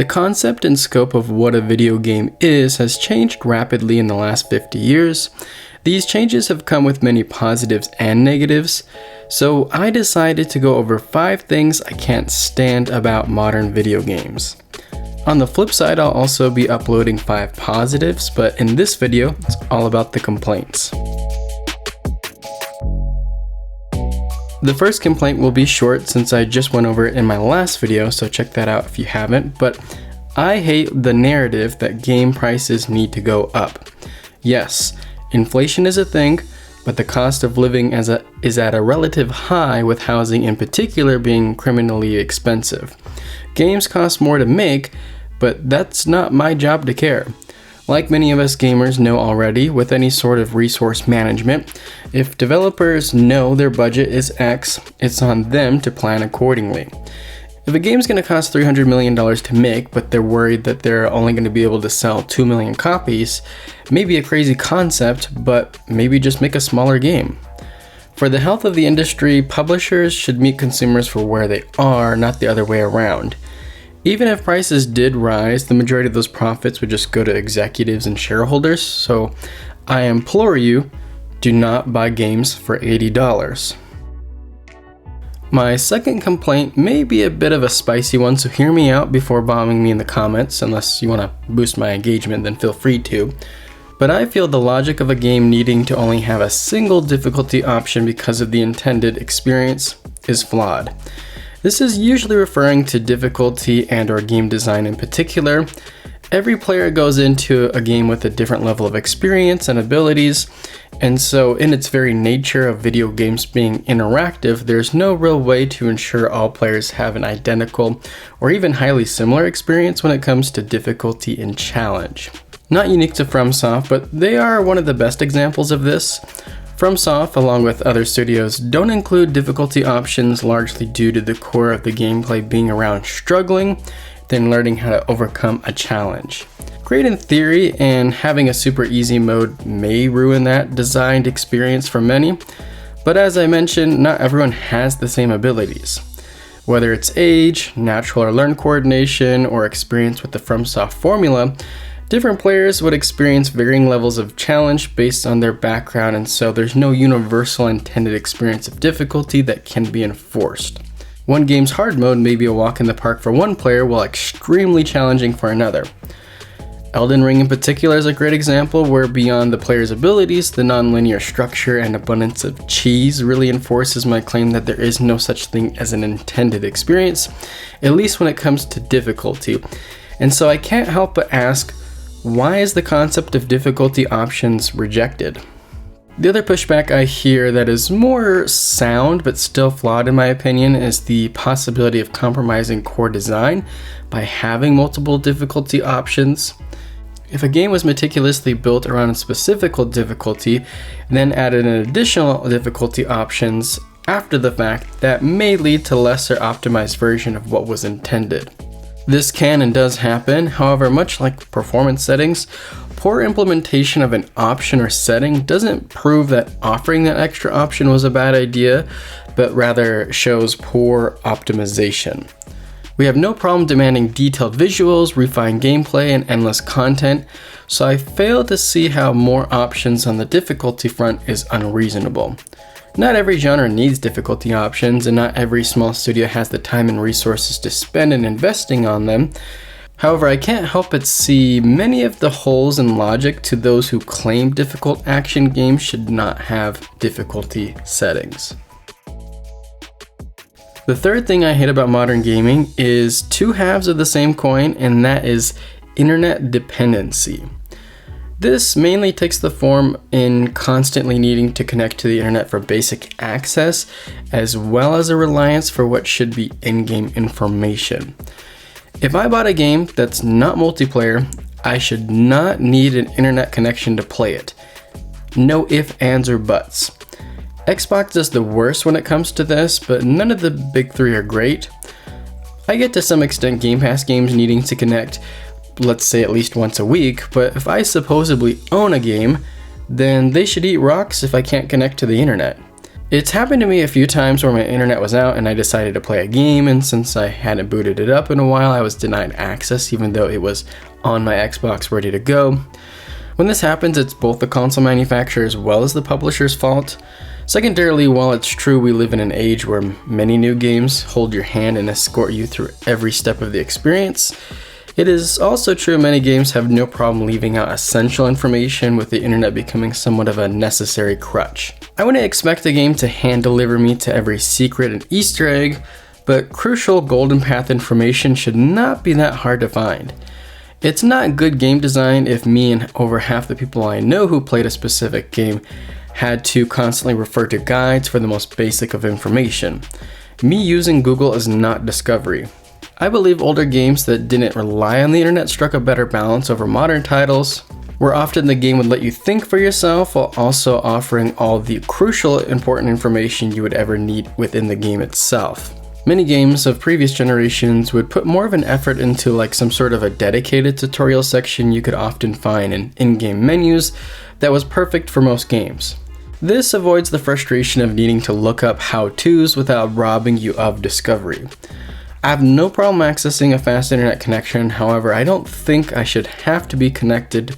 The concept and scope of what a video game is has changed rapidly in the last 50 years. These changes have come with many positives and negatives, so I decided to go over 5 things I can't stand about modern video games. On the flip side, I'll also be uploading 5 positives, but in this video, it's all about the complaints. The first complaint will be short since I just went over it in my last video, so check that out if you haven't, but I hate the narrative that game prices need to go up. Yes, inflation is a thing, but the cost of living is at a relative high, with housing in particular being criminally expensive. Games cost more to make, but that's not my job to care. Like many of us gamers know already, with any sort of resource management, if developers know their budget is X, it's on them to plan accordingly. If a game's going to cost $300 million to make, but they're worried that they're only going to be able to sell 2 million copies, maybe a crazy concept, but maybe just make a smaller game. For the health of the industry, publishers should meet consumers for where they are, not the other way around. Even if prices did rise, the majority of those profits would just go to executives and shareholders, so I implore you, do not buy games for $80. My second complaint may be a bit of a spicy one, so hear me out before bombing me in the comments. Unless you want to boost my engagement, then feel free to. But I feel the logic of a game needing to only have a single difficulty option because of the intended experience is flawed. This is usually referring to difficulty and/or game design in particular. Every player goes into a game with a different level of experience and abilities, and so in its very nature of video games being interactive, there's no real way to ensure all players have an identical or even highly similar experience when it comes to difficulty and challenge. Not unique to FromSoft, but they are one of the best examples of this. FromSoft, along with other studios, don't include difficulty options largely due to the core of the gameplay being around struggling, then learning how to overcome a challenge. Great in theory, and having a super easy mode may ruin that designed experience for many, but as I mentioned, not everyone has the same abilities. Whether it's age, natural or learned coordination, or experience with the FromSoft formula, different players would experience varying levels of challenge based on their background, and so there's no universal intended experience of difficulty that can be enforced. One game's hard mode may be a walk in the park for one player while extremely challenging for another. Elden Ring in particular is a great example where beyond the player's abilities, the non-linear structure and abundance of cheese really enforces my claim that there is no such thing as an intended experience, at least when it comes to difficulty. And so I can't help but ask, why is the concept of difficulty options rejected? The other pushback I hear that is more sound but still flawed in my opinion is the possibility of compromising core design by having multiple difficulty options. If a game was meticulously built around a specific difficulty, then added an additional difficulty options after the fact, that may lead to lesser optimized version of what was intended. This can and does happen, however, much like performance settings, poor implementation of an option or setting doesn't prove that offering that extra option was a bad idea, but rather shows poor optimization. We have no problem demanding detailed visuals, refined gameplay, and endless content, so I fail to see how more options on the difficulty front is unreasonable. Not every genre needs difficulty options, and not every small studio has the time and resources to spend in investing on them. However, I can't help but see many of the holes in logic to those who claim difficult action games should not have difficulty settings. The third thing I hate about modern gaming is two halves of the same coin, and that is internet dependency. This mainly takes the form in constantly needing to connect to the internet for basic access, as well as a reliance for what should be in-game information. If I bought a game that's not multiplayer, I should not need an internet connection to play it. No ifs, ands, or buts. Xbox is the worst when it comes to this, but none of the big three are great. I get to some extent Game Pass games needing to connect, let's say at least once a week, but if I supposedly own a game, then they should eat rocks if I can't connect to the internet. It's happened to me a few times where my internet was out and I decided to play a game, and since I hadn't booted it up in a while, I was denied access even though it was on my Xbox ready to go. When this happens, it's both the console manufacturer as well as the publisher's fault. Secondarily, while it's true we live in an age where many new games hold your hand and escort you through every step of the experience, it is also true many games have no problem leaving out essential information, with the internet becoming somewhat of a necessary crutch. I wouldn't expect a game to hand deliver me to every secret and Easter egg, but crucial golden path information should not be that hard to find. It's not good game design if me and over half the people I know who played a specific game had to constantly refer to guides for the most basic of information. Me using Google is not discovery. I believe older games that didn't rely on the internet struck a better balance over modern titles, where often the game would let you think for yourself while also offering all the crucial important information you would ever need within the game itself. Many games of previous generations would put more of an effort into like some sort of a dedicated tutorial section you could often find in in-game menus that was perfect for most games. This avoids the frustration of needing to look up how-tos without robbing you of discovery. I have no problem accessing a fast internet connection, however, I don't think I should have to be connected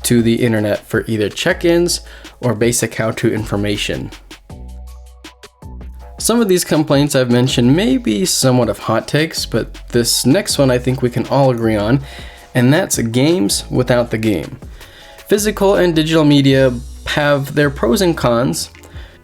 to the internet for either check-ins or basic how-to information. Some of these complaints I've mentioned may be somewhat of hot takes, but this next one I think we can all agree on, and that's games without the game. Physical and digital media have their pros and cons.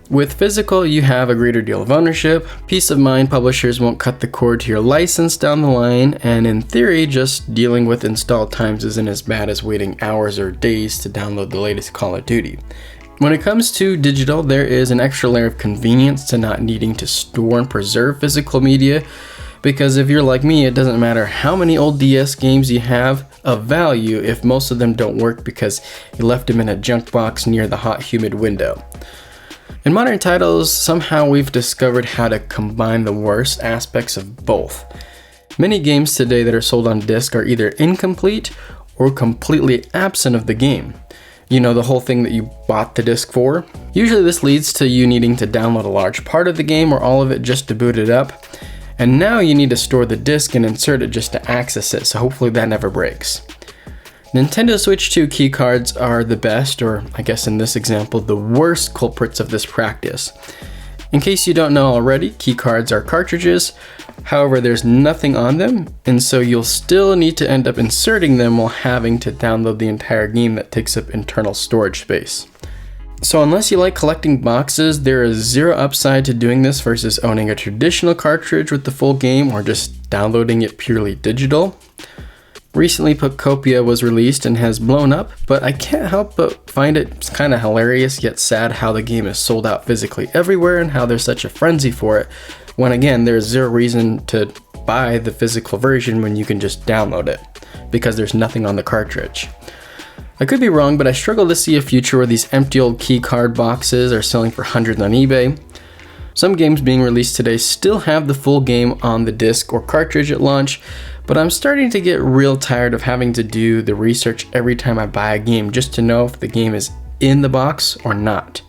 With physical, you have a greater deal of ownership, peace of mind, publishers won't cut the cord to your license down the line, and in theory, just dealing with install times isn't as bad as waiting hours or days to download the latest Call of Duty. When it comes to digital, there is an extra layer of convenience to not needing to store and preserve physical media, because if you're like me, it doesn't matter how many old DS games you have of value if most of them don't work because you left them in a junk box near the hot, humid window. In modern titles, somehow we've discovered how to combine the worst aspects of both. Many games today that are sold on disc are either incomplete or completely absent of the game. You know, the whole thing that you bought the disc for. Usually this leads to you needing to download a large part of the game or all of it just to boot it up. And now you need to store the disc and insert it just to access it, so hopefully that never breaks. Nintendo Switch 2 keycards are the best, or I guess in this example, the worst culprits of this practice. In case you don't know already, keycards are cartridges, however there's nothing on them, and so you'll still need to end up inserting them while having to download the entire game that takes up internal storage space. So unless you like collecting boxes, there is zero upside to doing this versus owning a traditional cartridge with the full game or just downloading it purely digital. Recently, Patrickios was released and has blown up, but I can't help but find it kind of hilarious yet sad how the game is sold out physically everywhere and how there's such a frenzy for it, when again, there's zero reason to buy the physical version when you can just download it, because there's nothing on the cartridge. I could be wrong, but I struggle to see a future where these empty old keycard boxes are selling for hundreds on eBay. Some games being released today still have the full game on the disc or cartridge at launch, but I'm starting to get real tired of having to do the research every time I buy a game just to know if the game is in the box or not.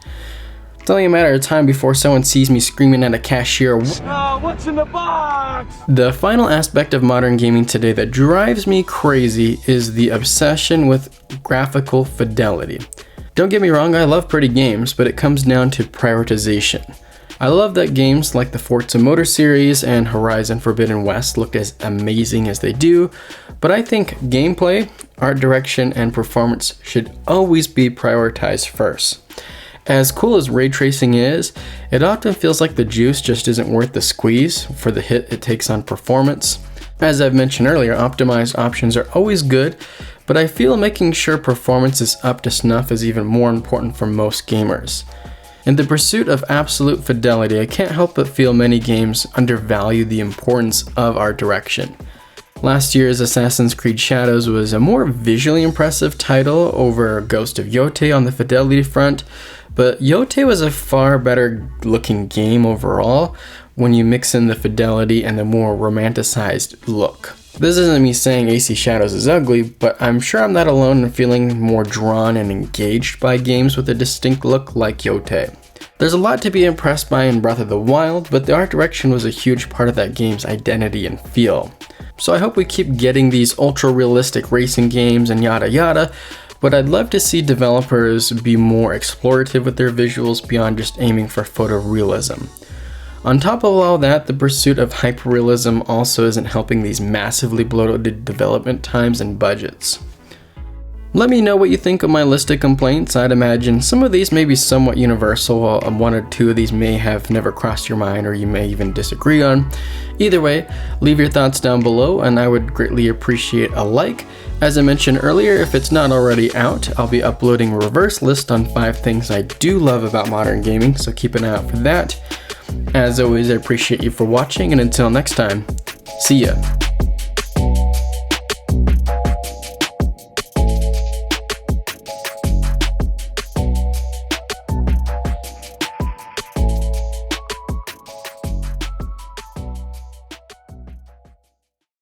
It's only a matter of time before someone sees me screaming at a cashier, "What's in the box?" The final aspect of modern gaming today that drives me crazy is the obsession with graphical fidelity. Don't get me wrong, I love pretty games, but it comes down to prioritization. I love that games like the Forza Motor series and Horizon Forbidden West look as amazing as they do, but I think gameplay, art direction, and performance should always be prioritized first. As cool as ray tracing is, it often feels like the juice just isn't worth the squeeze for the hit it takes on performance. As I've mentioned earlier, optimized options are always good, but I feel making sure performance is up to snuff is even more important for most gamers. In the pursuit of absolute fidelity, I can't help but feel many games undervalue the importance of art direction. Last year's Assassin's Creed Shadows was a more visually impressive title over Ghost of Yotei on the fidelity front, but Yotei was a far better looking game overall when you mix in the fidelity and the more romanticized look. This isn't me saying AC Shadows is ugly, but I'm sure I'm not alone in feeling more drawn and engaged by games with a distinct look like Yotei. There's a lot to be impressed by in Breath of the Wild, but the art direction was a huge part of that game's identity and feel. So I hope we keep getting these ultra-realistic racing games and yada yada, but I'd love to see developers be more explorative with their visuals beyond just aiming for photorealism. On top of all that, the pursuit of hyperrealism also isn't helping these massively bloated development times and budgets. Let me know what you think of my list of complaints. I'd imagine some of these may be somewhat universal, while one or two of these may have never crossed your mind or you may even disagree on. Either way, leave your thoughts down below and I would greatly appreciate a like. As I mentioned earlier, if it's not already out, I'll be uploading a reverse list on 5 things I do love about modern gaming, so keep an eye out for that. As always, I appreciate you for watching, and until next time, see ya.